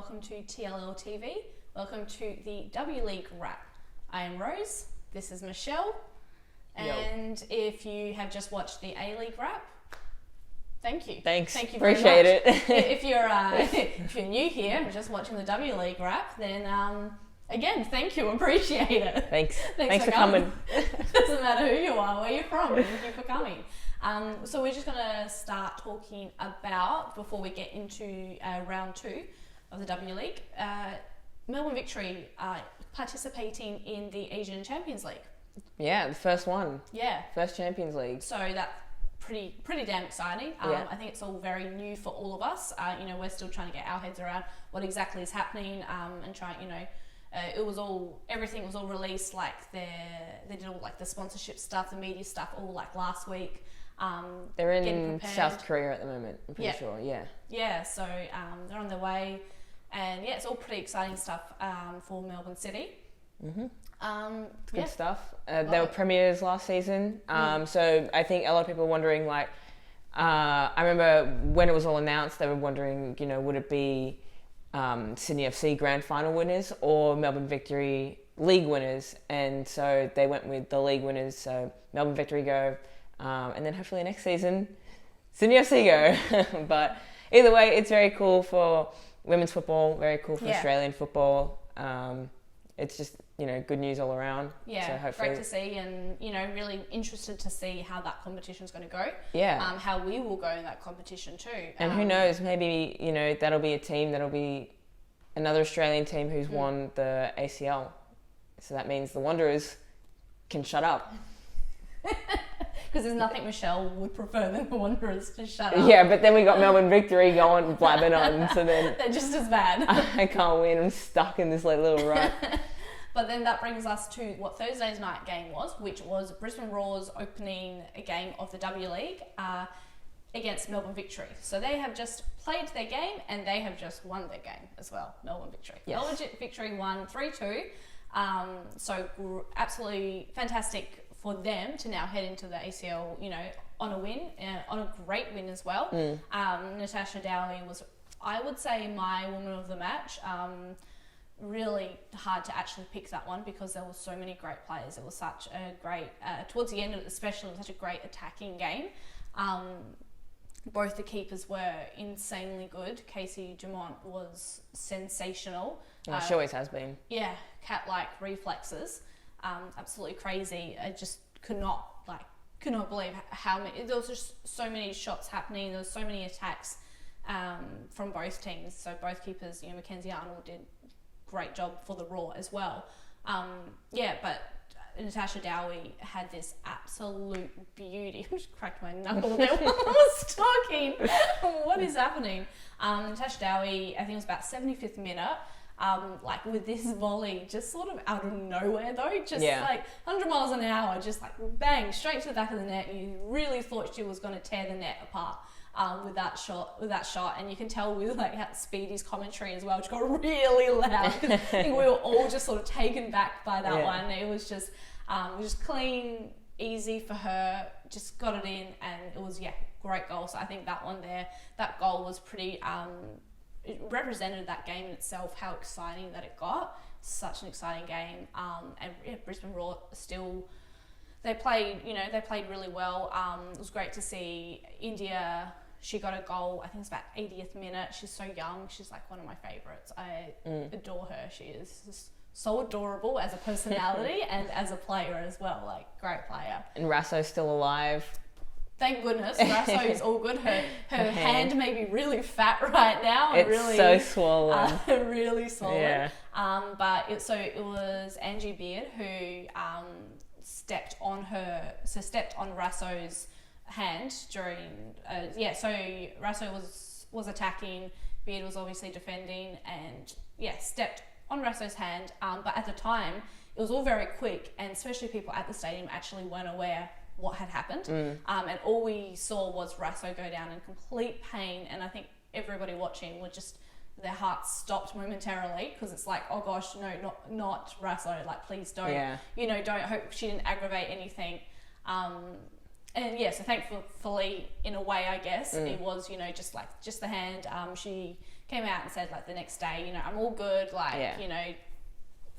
welcome to TLL TV. Welcome to the W-League wrap. I am Rose, this is Michelle, and if you have just watched the A-League wrap, thank you. Thanks. Thank you very Appreciate much. it. If you're new here and just watching the W-League wrap, then again, thank you, appreciate it. Thanks for coming. Doesn't matter who you are, where you're from, thank you for coming. So we're just going to start talking about, before we get into round 2 of the W-League, Melbourne Victory participating in the Asian Champions League. Yeah, the first one. Yeah. First Champions League. So that's pretty damn exciting. Yeah. I think it's all very new for all of us. We're still trying to get our heads around what exactly is happening, and trying, everything was all released, like they did all like the sponsorship stuff, the media stuff, all like last week. They're in South Korea at the moment, I'm pretty sure, yeah. Yeah, so they're on their way, and yeah, it's all pretty exciting stuff for Melbourne City. Mm-hmm. Good stuff. They were premiers last season, so I think a lot of people are wondering, like, I remember when it was all announced, they were wondering, would it be Sydney FC Grand Final winners or Melbourne Victory League winners, and so they went with the league winners, so Melbourne Victory go. And then hopefully next season, Sydney FC go. But either way, it's very cool for women's football, very cool for Australian football. It's just, good news all around. Yeah, so hopefully... great to see, and, really interested to see how that competition's going to go. Yeah. How we will go in that competition too. And who knows, maybe, that'll be a team, that'll be another Australian team who's won the ACL. So that means the Wanderers can shut up. Because there's nothing Michelle would prefer than the Wanderers to shut up. Yeah, but then we got Melbourne Victory going blabbing on, so then... They're just as bad. I can't win, I'm stuck in this little rut. But then that brings us to what Thursday's night game was, which was Brisbane Roar's opening game of the W-League against Melbourne Victory. So they have just played their game, and they have just won their game as well, Melbourne Victory. Yes. Melbourne Victory won 3-2. So absolutely fantastic for them to now head into the ACL, on a win, on a great win as well. Natasha Daly was, I would say, my woman of the match. Really hard to actually pick that one because there were so many great players. It was such a great, towards the end of it especially, it was such a great attacking game. Both the keepers were insanely good. Casey Dumont was sensational. She always has been. Yeah, cat-like reflexes. Absolutely crazy. I just could not believe how many. There was just so many shots happening. There was so many attacks from both teams. So both keepers, Mackenzie Arnold did a great job for the Roar as well. But Natasha Dowie had this absolute beauty. I just cracked my knuckle there while I was talking. What is happening? Natasha Dowie, I think it was about 75th minute. With this volley just sort of out of nowhere though, like 100 miles an hour, just like bang, straight to the back of the net. You really thought she was going to tear the net apart with that shot, and you can tell with like how Speedy's commentary as well, which got really loud because I think we were all just sort of taken back by that one. It was just clean, easy for her, just got it in, and it was great goal. So I think that one there, that goal was pretty it represented that game in itself, how exciting that it got. Such an exciting game. Brisbane Roar still, they played really well. It was great to see India. She got a goal, I think it's about 80th minute. She's so young. She's like one of my favourites. I adore her. She is just so adorable as a personality and as a player as well. Like, great player. And Rasso's still alive. Thank goodness, Rasso is all good. Her hand may be really fat right now. It's so swollen. Really swollen. Yeah. But it was Angie Beard who stepped on Rasso's hand during. So Rasso was attacking. Beard was obviously defending, and stepped on Rasso's hand. But at the time, it was all very quick, and especially people at the stadium actually weren't aware what had happened, and all we saw was Rasso go down in complete pain, and I think everybody watching were just, their hearts stopped momentarily because it's like, oh gosh, no, not Rasso, like please don't, don't hope she didn't aggravate anything. And yeah, so thankfully, in a way, I guess, it was, you know, just the hand. She came out and said, like, the next day, you know, I'm all good, like, you know,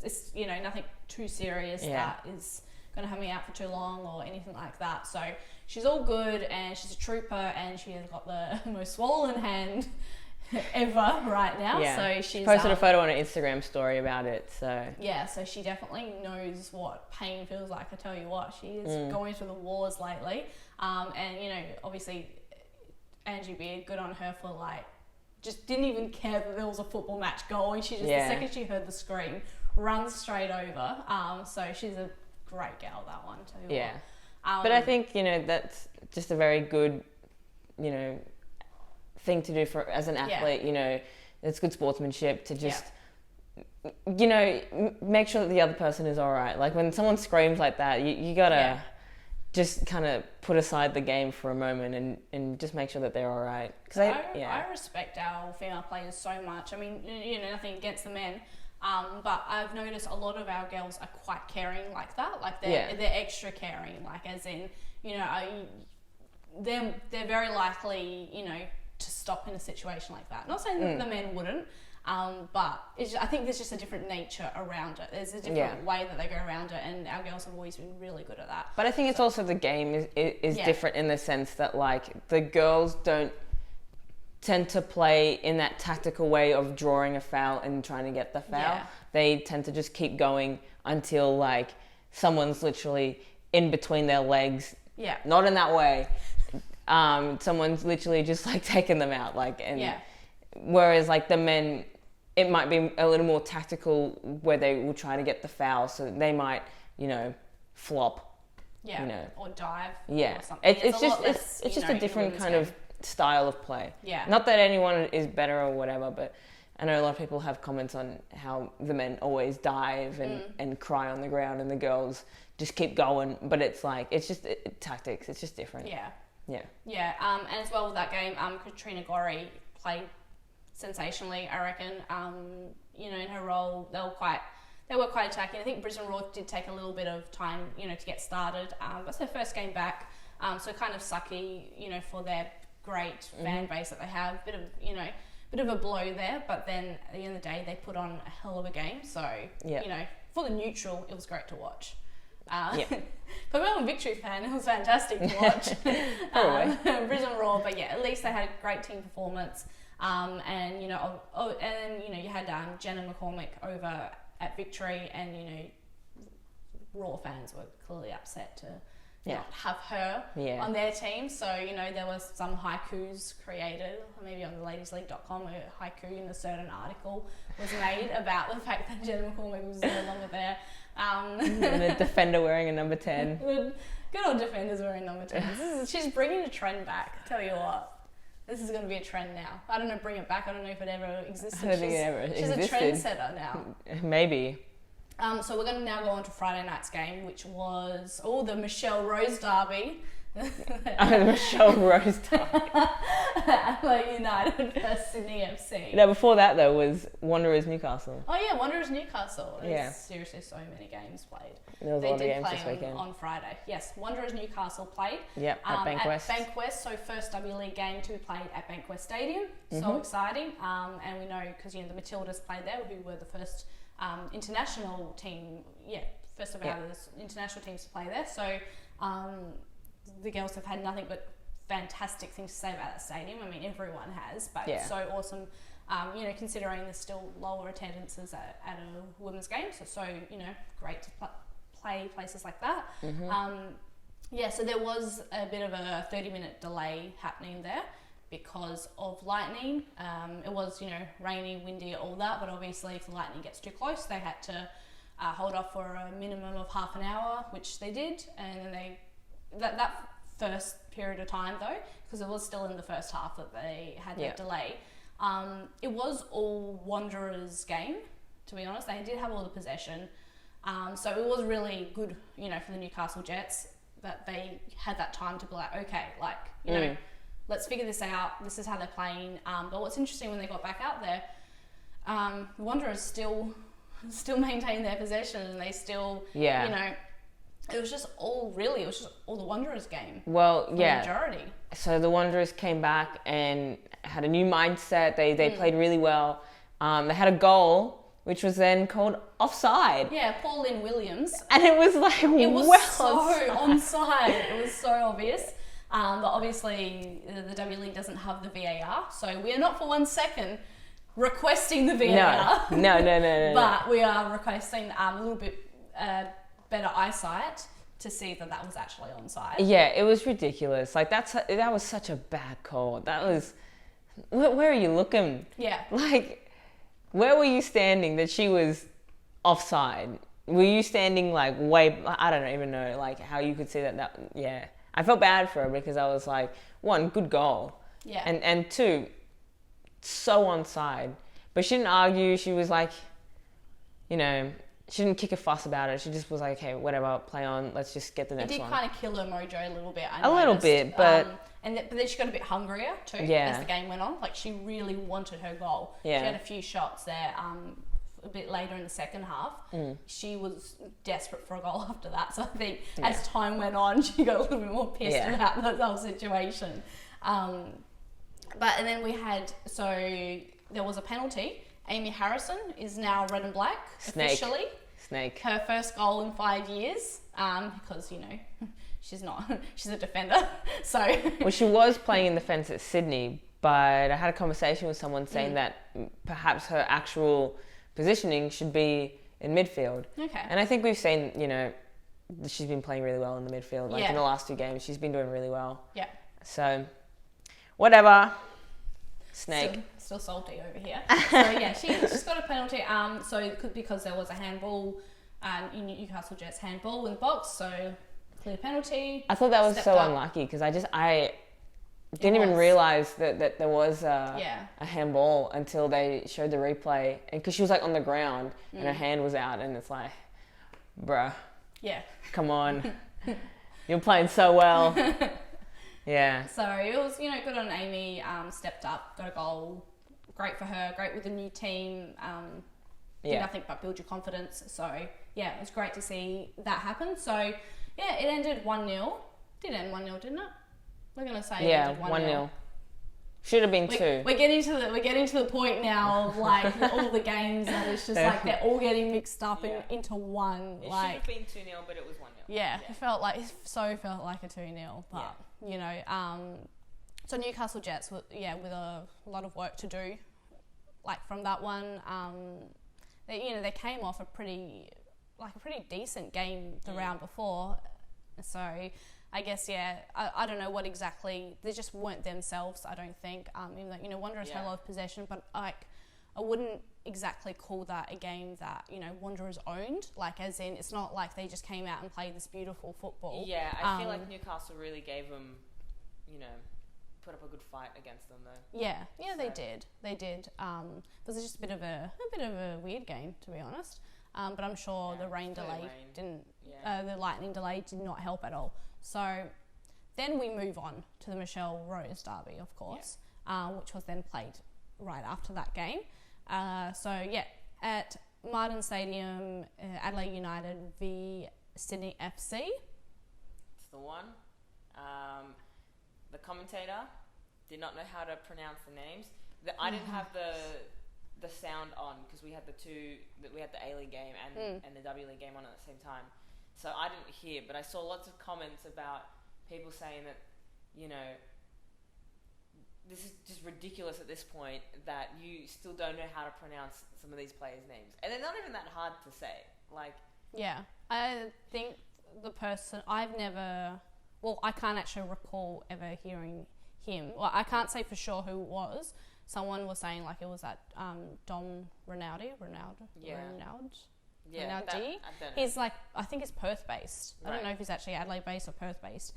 it's, you know, nothing too serious that is going to have me out for too long or anything like that. So she's all good, and she's a trooper, and she has got the most swollen hand ever right now. So she's posted a photo on her Instagram story about it. So yeah, so she definitely knows what pain feels like. I tell you what, she is going through the wars lately. And you know, obviously, Angie Beard, good on her for like just didn't even care that there was a football match going. She just the second she heard the scream, runs straight over. So she's a great girl, that one too. Yeah. But I think, you know, that's just a very good, you know, thing to do for as an athlete. You know, it's good sportsmanship to just you know, make sure that the other person is all right. Like when someone screams like that, you gotta just kind of put aside the game for a moment and just make sure that they're all right. Because I respect our female players so much. I mean, you know, nothing against the men, but I've noticed a lot of our girls are quite caring like that. Like they're extra caring. Like as in, you know, they're very likely, you know, to stop in a situation like that. Not saying that the men wouldn't, but I think there's just a different nature around it. There's a different way that they go around it, and our girls have always been really good at that. But I think it's also the game is different in the sense that like the girls don't tend to play in that tactical way of drawing a foul and trying to get the foul. Yeah. They tend to just keep going until like someone's literally in between their legs. Yeah. Not in that way. Someone's literally just like taking them out, like, and whereas like the men, it might be a little more tactical where they will try to get the foul, so they might, you know, flop, you know, or dive, or something. It's just a different kind of style of play. Yeah. Not that anyone is better or whatever, but I know a lot of people have comments on how the men always dive and cry on the ground, and the girls just keep going. But it's like it's just tactics. It's just different. Yeah. And as well with that game, Katrina Gorry played sensationally, I reckon. You know, in her role, they were quite attacking. I think Brisbane Roar did take a little bit of time, you know, to get started. That's her first game back, so kind of sucky, you know, for their great fan base that they have. Bit of a blow there, but then at the end of the day, they put on a hell of a game. So you know, for the neutral, it was great to watch. But I'm a Victory fan. It was fantastic to watch. Brisbane Roar, but yeah, at least they had a great team performance. And you know, and then you know you had Jenna McCormick over at Victory, and you know, Raw fans were clearly upset to not have her on their team. So you know, there was some haikus created, maybe on the ladiesleague.com, a haiku in a certain article was made about the fact that Jenna McCormick was no longer there. And a defender wearing a number 10. Good old defenders wearing number 10. She's bringing a trend back. I tell you what, this is going to be a trend now. I don't know, bring it back. I don't know if it ever existed. I don't think it ever existed. She's a trendsetter now. Maybe. So we're going to now go on to Friday night's game, which was the Michelle Rose derby. The Michelle Rose derby. Adelaide United versus Sydney FC. Now before that though was Wanderers Newcastle. Oh yeah, Wanderers Newcastle. There's seriously so many games played. There was a lot of games this weekend. On Friday. Yes, Wanderers Newcastle played. Yep, at Bankwest. At Bankwest, so first W-League game to be played at Bankwest Stadium. So exciting. And we know because you know the Matildas played there, who were the first international team. First of our international teams to play there. So the girls have had nothing but fantastic things to say about that stadium. I mean, everyone has, but it's so awesome. You know, considering there's still lower attendances at a women's game, so you know, great to play places like that. So there was a bit of a 30-minute delay happening there because of lightning. It was, you know, rainy, windy, all that, but obviously if the lightning gets too close, they had to hold off for a minimum of half an hour, which they did, and then that first period of time though, because it was still in the first half that they had that delay. It was all Wanderers' game, to be honest. They did have all the possession, so it was really good, you know, for the Newcastle Jets that they had that time to be like, okay, like, you know, let's figure this out. This is how they're playing. But what's interesting when they got back out there, the Wanderers still maintained their possession, and they still, you know, it was just all the Wanderers game. Well, yeah. The majority. So the Wanderers came back and had a new mindset. They played really well. They had a goal, which was then called offside. Yeah, Paul Lynn Williams. And it was like, it was well so onside. It was so obvious. But obviously, the W-League doesn't have the VAR, so we are not for 1 second requesting the VAR. No. But we are requesting a little bit better eyesight to see that was actually onside. Yeah, it was ridiculous. Like that was such a bad call. That was, where are you looking? Yeah. Like, where were you standing that she was offside? Were you standing like way? I don't even know like how you could see that. Yeah, I felt bad for her because I was like, one, good goal. Yeah. And two, so onside. But she didn't argue. She was like, you know, she didn't kick a fuss about it. She just was like, okay, whatever, play on. Let's just get the next one. It did kind of kill her mojo a little bit. A little bit, but but then she got a bit hungrier too as the game went on. Like she really wanted her goal. Yeah. She had a few shots there. A bit later in the second half, she was desperate for a goal after that. So I think as time went on, she got a little bit more pissed about that whole situation. But and then we had there was a penalty. Amy Harrison is now red and black officially. Snake. Her first goal in 5 years, because she's a defender. So well, she was playing in the fence at Sydney, but I had a conversation with someone saying that perhaps her actual positioning should be in midfield. Okay. And I think we've seen, she's been playing really well in the midfield. Like in the last 2 games, she's been doing really well. Yeah. So, whatever. Snake. Still salty over here. So yeah, she's got a penalty. Because there was a handball, Newcastle Jets handball in the box, so clear penalty. I thought that was so unlucky because I didn't even realise that there was a handball until they showed the replay, and because she was like on the ground and her hand was out, and it's like, bruh, come on, you're playing so well. Yeah. So it was, good on Amy. Stepped up, got a goal. Great for her. Great with the new team. Did nothing but build your confidence. So yeah, it was great to see that happen. So yeah, it ended 1-0. Did end 1-0, didn't it? We're gonna say it ended 1-0. Should have been 2. We're getting to the point now of like all the games that it's just like they're all getting mixed up into one. It should have been 2-0, but it was 1-0. Yeah, it felt like a 2-0, but so Newcastle Jets with a lot of work to do, like from that one. They came off a pretty decent game the round before, so I guess I don't know what exactly, they just weren't themselves. I don't think. Wanderers had a lot of possession, but I wouldn't exactly call that a game that Wanderers owned. Like as in, it's not like they just came out and played this beautiful football. Yeah, I feel like Newcastle really gave them, put up a good fight against them though. Yeah, so. They did. It was just a bit of a weird game, to be honest. But I'm sure the lightning delay did not help at all. So then we move on to the Michelle Rose derby, of course, which was then played right after that game. At Martin Stadium, Adelaide United v Sydney FC. It's the one. The commentator did not know how to pronounce the names. I didn't have the sound on because we had the A-League game and the W-League game on at the same time. So I didn't hear, but I saw lots of comments about people saying that, this is just ridiculous at this point that you still don't know how to pronounce some of these players' names. And they're not even that hard to say. Like, yeah, I think the person, I can't actually recall ever hearing him. Well, I can't say for sure who it was. Someone was saying like it was that Dom Rinaldi. Yeah. Rinaldi. He's like, I think he's Perth based. Right. I don't know if he's actually Adelaide based or Perth based.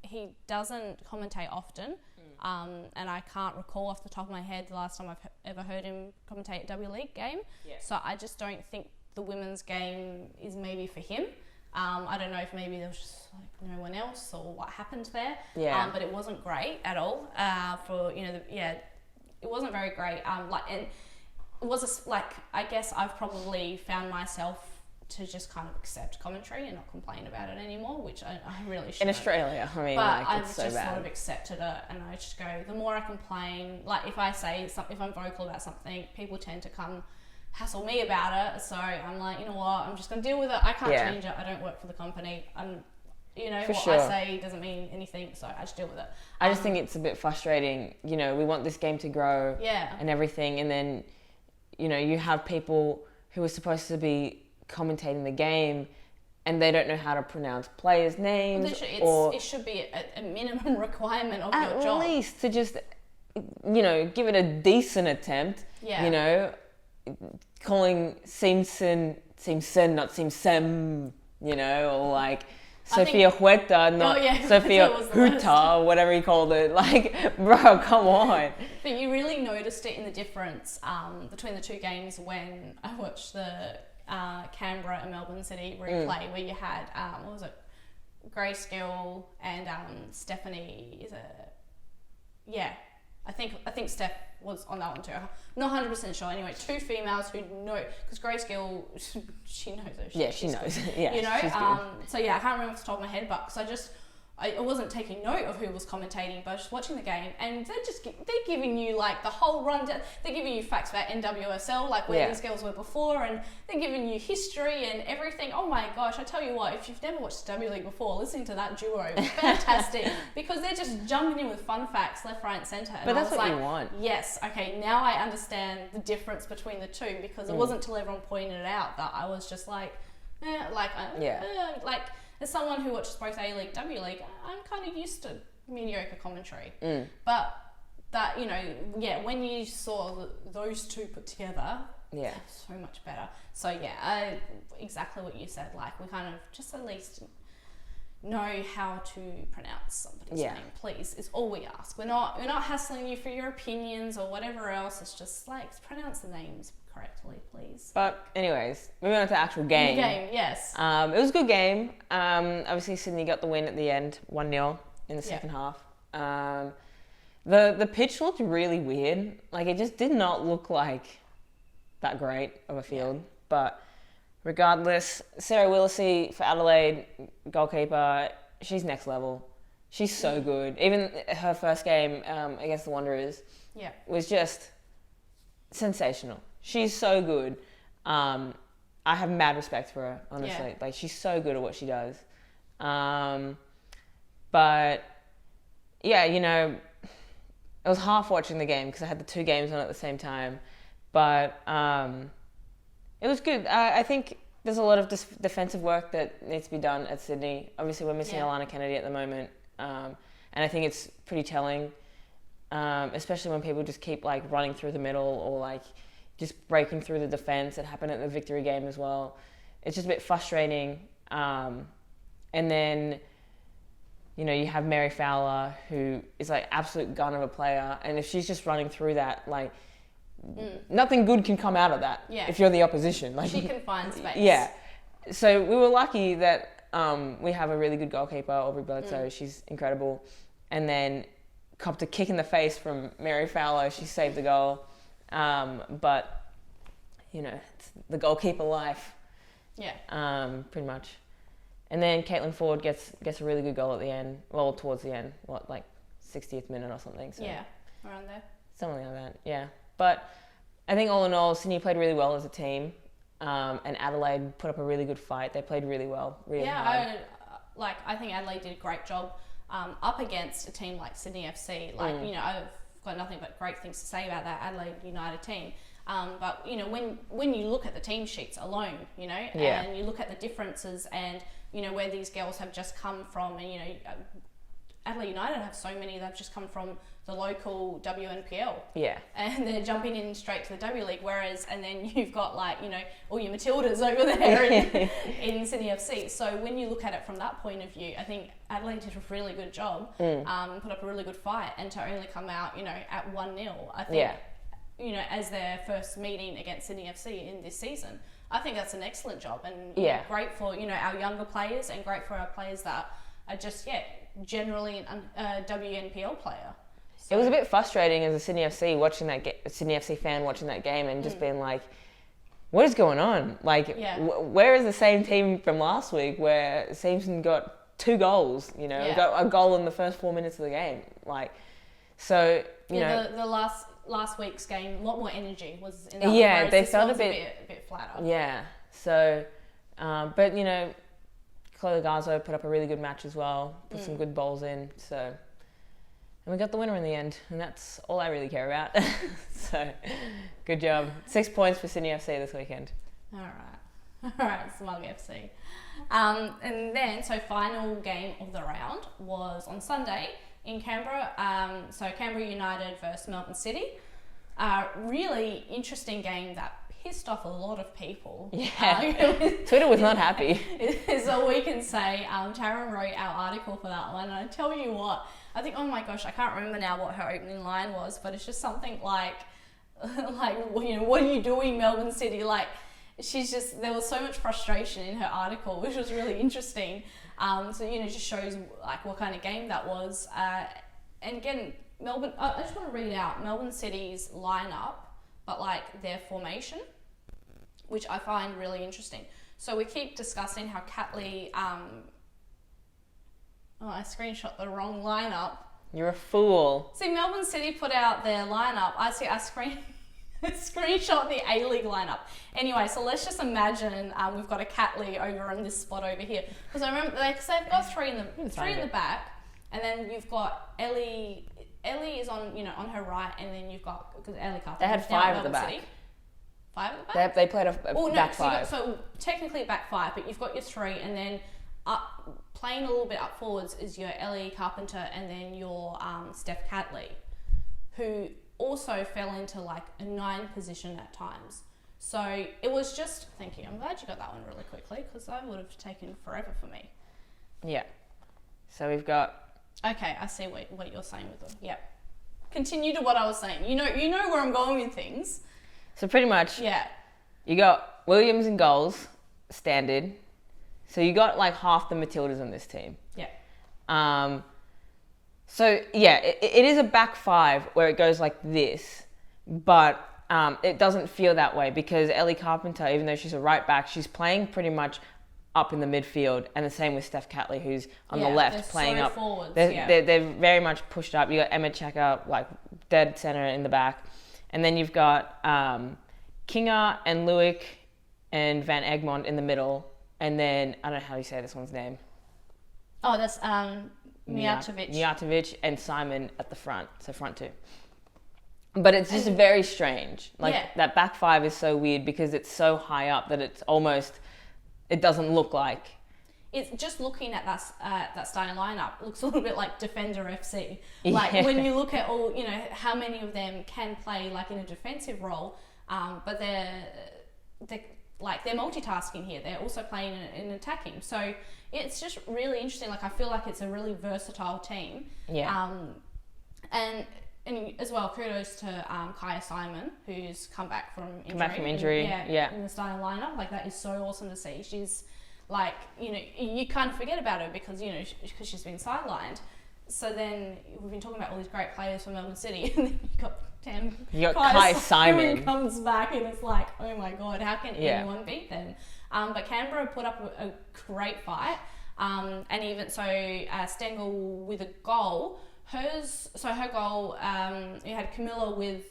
He doesn't commentate often, and I can't recall off the top of my head the last time I've ever heard him commentate a W-League game. Yeah. So I just don't think the women's game is maybe for him. I don't know if maybe there was just like no one else or what happened there. Yeah. But it wasn't great at all. It wasn't very great. And it was I guess I've probably found myself to just kind of accept commentary and not complain about it anymore, which I really should. In Australia, I mean, but like, I've it's so just bad. sort of accepted it, and I just go, the more I complain, like if I say something, if I'm vocal about something, people tend to come hassle me about it. So I'm like, you know what, I'm just gonna deal with it. I can't change it. I don't work for the company. You know, For what sure. I say doesn't mean anything, so I just deal with it. I just think it's a bit frustrating. You know, we want this game to grow and everything, and then, you know, you have people who are supposed to be commentating the game and they don't know how to pronounce players' names. Literally, it should be a minimum requirement of your job. At least to just, you know, give it a decent attempt. Yeah. You know, calling Simpson, not Simpsem, you know, or like Sofia Huerta, not Sofia Huerta, or whatever he called it. Like, bro, come on. But you really noticed it in the difference between the two games when I watched the Canberra and Melbourne City replay, where you had, what was it, Grayscale and Stephanie, is it? Yeah. I think Steph was on that one too. I'm not 100% sure. Anyway, two females who know, because Grayscale, she knows her shit. Yeah, she knows. Yeah, you know. she's good. So yeah, I can't remember off the top of my head, but because I wasn't taking note of who was commentating, but I was just watching the game, and they're giving you like the whole rundown. They're giving you facts about NWSL, like where these girls were before, and they're giving you history and everything. Oh my gosh, I tell you what, if you've never watched the W-League before, listening to that duo is fantastic because they're just jumping in with fun facts left, right, and centre. But that's what you want. Yes, okay, now I understand the difference between the two, because it wasn't until everyone pointed it out that I was just like, like. As someone who watches both A-League, W-League, I'm kind of used to mediocre commentary. But that, you know, when you saw those two put together, so much better. So yeah, exactly what you said. Like, we kind of just at least know how to pronounce somebody's name, please, is all we ask. We're not hassling you for your opinions or whatever else. It's just like, pronounce the names correctly, please. But anyways, moving on to the actual game. The game, yes. It was a good game. Obviously Sydney got the win at the end, 1-0 in the second half. The pitch looked really weird. Like, it just did not look like that great of a field. But regardless, Sarah Willisey for Adelaide, goalkeeper, she's next level. She's so good. Even her first game against the Wanderers was just sensational. She's so good. I have mad respect for her, honestly. Yeah. Like, she's so good at what she does. But yeah, you know, it was half watching the game because I had the two games on at the same time. But it was good. I think there's a lot of defensive work that needs to be done at Sydney. Obviously, we're missing Alana Kennedy at the moment. And I think it's pretty telling, especially when people just keep like running through the middle or like just breaking through the defense. It happened at the Victory game as well. It's just a bit frustrating. And then, you know, you have Mary Fowler, who is like absolute gun of a player. And if she's just running through that, like, nothing good can come out of that if you're the opposition. Like, she can find space. Yeah. So we were lucky that we have a really good goalkeeper, Aubrey Bledsoe. She's incredible. And then copped a kick in the face from Mary Fowler. She saved the goal. But, you know, it's the goalkeeper life. Yeah. Pretty much. And then Caitlin Ford gets a really good goal at the end. Well, towards the end. What, like 60th minute or something. So yeah, around there. Something like that, yeah. But I think all in all, Sydney played really well as a team. And Adelaide put up a really good fight. They played really well, really hard. I think Adelaide did a great job up against a team like Sydney FC. Like, you know, I've got nothing but great things to say about that Adelaide United team. But, you know, when you look at the team sheets alone, you know, and you look at the differences and, you know, where these girls have just come from, and, you know, Adelaide United have so many that have just come from the local WNPL. Yeah. And they're jumping in straight to the W-League, and then you've got, like, you know, all your Matildas over there in Sydney FC. So when you look at it from that point of view, I think Adelaide did a really good job, put up a really good fight, and to only come out, you know, at 1-0, I think, you know, as their first meeting against Sydney FC in this season, I think that's an excellent job, and you know, great for, you know, our younger players, and great for our players that are just, generally a WNPL player. So. It was a bit frustrating as a Sydney FC fan watching that game and just being like, what is going on? Like, Yeah. where is the same team from last week where Simpson got 2 goals, you know, got a goal in the first 4 minutes of the game? Like, so, you know. The last week's game, a lot more energy was in that one, Yeah, they this felt a one's bit flatter. Yeah. So, but, you know, Chloe Garzo put up a really good match as well, put some good balls in, so, and we got the winner in the end, and that's all I really care about. So, good job. 6 points for Sydney FC this weekend. All right, Smug FC. And then, so final game of the round was on Sunday in Canberra. So Canberra United versus Melbourne City. Really interesting game that pissed off a lot of people. Yeah, Twitter was not happy. Is all we can say. Taryn wrote our article for that one, and I tell you what, I think, oh my gosh, I can't remember now what her opening line was, but it's just something like, you know, what are you doing, Melbourne City? Like, there was so much frustration in her article, which was really interesting. So, you know, just shows like what kind of game that was. And again, I just want to read out Melbourne City's lineup, but like their formation, which I find really interesting. So we keep discussing how Catley, I screenshot the wrong lineup. You're a fool. See, Melbourne City put out their lineup. I screenshot the A-League lineup. Anyway, so let's just imagine we've got a Catley over in this spot over here. Because I remember they've got three in the back, and then you've got Ellie. Ellie is on her right, and then you've got, because Ellie Carpenter. They had 5 at the back. City. 5 at the back? They played a back 5. So technically back 5, but you've got your 3, and then playing a little bit up forwards is your Ellie Carpenter, and then your Steph Catley, who also fell into like a 9 position at times. So it was just, thank you, I'm glad you got that one really quickly, because that would have taken forever for me. Yeah. So we've got... Okay, I see what you're saying with them. Yep. Continue to what I was saying. You know where I'm going with things. So pretty much, yeah, you got Williams in goals, standard. So you got like half the Matildas on this team. Yeah. So yeah, it is a back 5 where it goes like this, but it doesn't feel that way because Ellie Carpenter, even though she's a right back, she's playing pretty much up in the midfield, and the same with Steph Catley, who's on the left playing up. Forwards, they're very much pushed up. You got Emma Checker like dead center in the back, and then you've got Kinga and Lewick and Van Egmond in the middle, and then I don't know how you say this one's name. Oh, that's Mijatovic and Simon at the front, so front 2. But it's just very strange. Like that back 5 is so weird because it's so high up that it's almost. It doesn't look like. It's just looking at that starting lineup, it looks a little bit like Defender FC. Like when you look at all, how many of them can play like in a defensive role, but they're multitasking here. They're also playing in attacking. So it's just really interesting. Like I feel like it's a really versatile team. Yeah. And as well, kudos to Kaya Simon, who's come back from injury. In the starting lineup. Like, that is so awesome to see. She's, like, you kind of forget about her because, because she's been sidelined. So then we've been talking about all these great players from Melbourne City, and then you got Kaya Simon. Who comes back, and it's like, oh my God, how can anyone beat them? But Canberra put up a great fight. And even so, Stengel with a goal. Her goal, you had Camilla with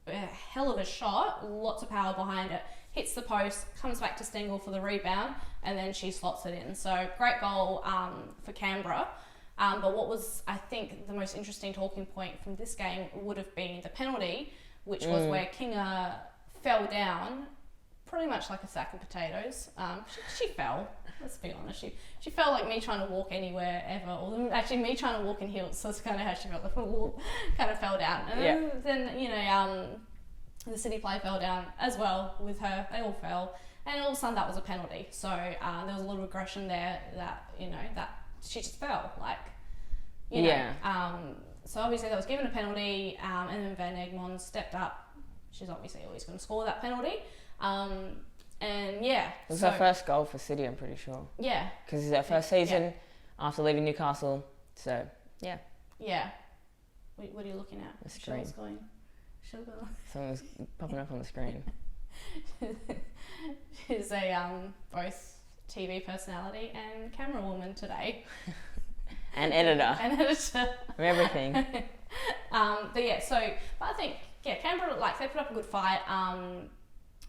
a hell of a shot, lots of power behind it, hits the post, comes back to Stengel for the rebound, and then she slots it in. So great goal for Canberra. But what was, I think, the most interesting talking point from this game would have been the penalty, which was where Kinga fell down, pretty much like a sack of potatoes. She fell. Let's be honest. She felt like me trying to walk anywhere ever, or actually me trying to walk in heels. So that's kind of how she felt. Kind of fell down, and then the City play fell down as well with her. They all fell, and all of a sudden that was a penalty. So there was a lot of aggression there. That that she just fell, like So obviously that was given a penalty, and then Van Egmond stepped up. She's obviously always going to score that penalty. And it was her first goal for City, I'm pretty sure. Yeah. Because it's her first season after leaving Newcastle. So, yeah. Yeah. What are you looking at? The screen. Going. Something's popping up on the screen. she's a both TV personality and camera woman today. And editor. And editor. Of everything. But yeah, but I think, Canberra, like, they put up a good fight. And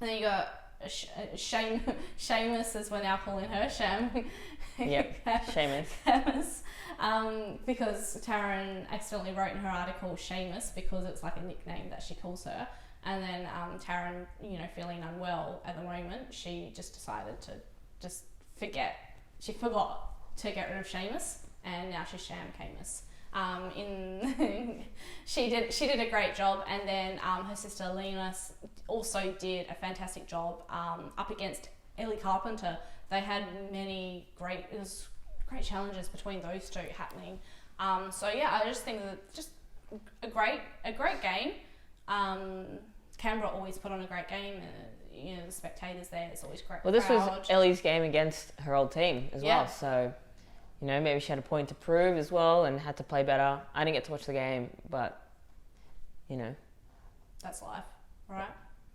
then you got Seamus, as we're now calling her, Sham. Yep, Seamus. Because Taryn accidentally wrote in her article Seamus because it's like a nickname that she calls her. And then Taryn, feeling unwell at the moment, she just decided to just forget. She forgot to get rid of Seamus, and now she's Sham Camus. She did a great job, and then her sister Lena also did a fantastic job up against Ellie Carpenter. They had great challenges between those two happening. I just think that just a great game. Canberra always put on a great game. The spectators there, it's always great. Well, this was Ellie's game against her old team as well, so maybe she had a point to prove as well and had to play better. I didn't get to watch the game, but that's life, right?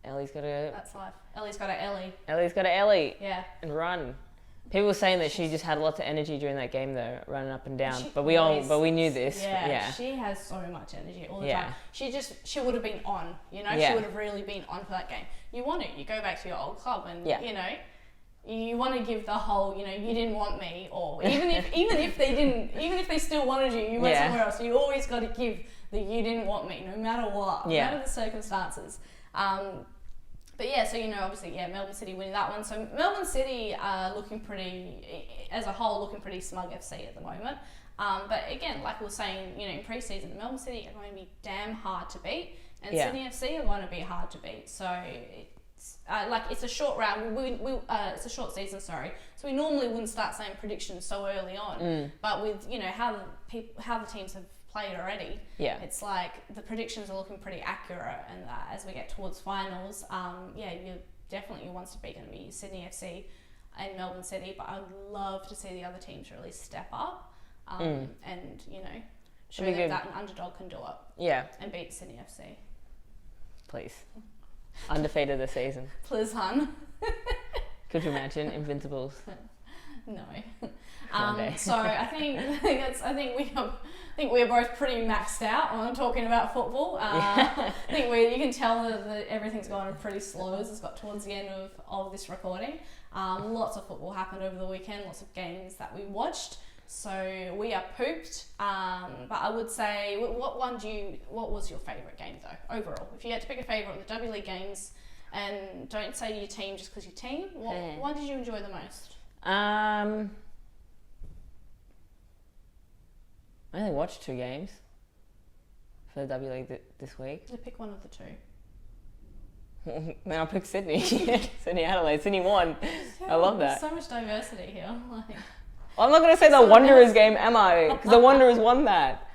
Ellie's got to. That's life. Ellie's got to Ellie. Ellie's got to Ellie. Yeah. And run. People were saying that she just had lots of energy during that game, though, running up and down. But we knew this. Yeah, she has so much energy all the time. She would have been on. She would have really been on for that game. You want to. You go back to your old club, and you want to give the whole, you didn't want me, or even if they still wanted you, you went somewhere else. You always got to give the you didn't want me, no matter what, no matter the circumstances. But obviously, Melbourne City winning that one. So Melbourne City looking pretty, as a whole, looking pretty smug FC at the moment. But again, like we were saying, in pre-season, Melbourne City are going to be damn hard to beat, and Sydney FC are going to be hard to beat. So it's a short round. It's a short season, sorry. So we normally wouldn't start saying predictions so early on. But with how the teams have played already, it's like the predictions are looking pretty accurate, and as we get towards finals, your ones to beat going to be Sydney FC and Melbourne City, but I'd love to see the other teams really step up and show that an underdog can do it and beat Sydney FC. Please. Undefeated this season. Please, hun. Could you imagine Invincibles? No. So I think we're both pretty maxed out on talking about football. I think you can tell that everything's gone pretty slow as it's got towards the end of this recording. Lots of football happened over the weekend, lots of games that we watched. So we are pooped. But I would say, what was your favourite game though, overall? If you had to pick a favourite of the W-League games, and don't say your team just because your team, what did you enjoy the most? I only watched 2 games for the W-League this week. To pick one of the 2. Then I'll pick Sydney. Sydney Adelaide. Sydney won. I love that. There's so much diversity here. I'm not going to say the Wanderers game, am I? Because the Wanderers won that.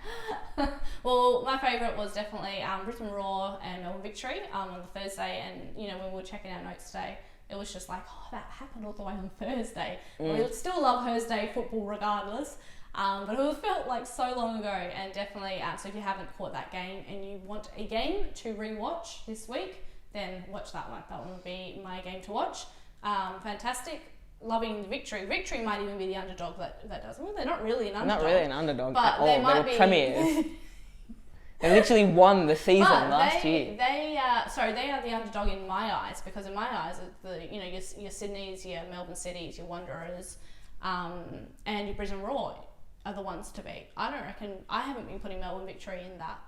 Well, my favourite was definitely Brisbane Roar and Melbourne Victory on the Thursday, and when we were checking our notes today, it was just like, that happened all the way on Thursday. We still love Thursday football regardless. But it felt like so long ago, and definitely, so if you haven't caught that game and you want a game to rewatch this week, then watch that one. That one would be my game to watch. Fantastic. Loving Victory. Victory might even be the underdog that does. Well, they're not really an underdog. Not really an underdog but at all. They might were be premiers. They literally won the season last year. They are the underdog in my eyes, because in my eyes, your Sydneys, your Melbourne Cities, your Wanderers, and your Brisbane Roar are the ones to beat. I haven't been putting Melbourne Victory in that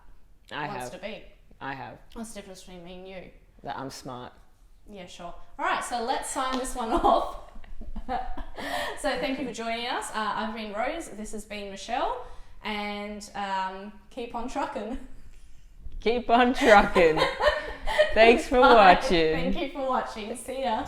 to beat. I have. What's the difference between me and you? That I'm smart. Yeah, sure. All right, so let's sign this one off. So thank you for joining us. I've been Rose. This has been Michelle. And keep on trucking. Keep on trucking. Thanks for watching. Thank you for watching. See ya.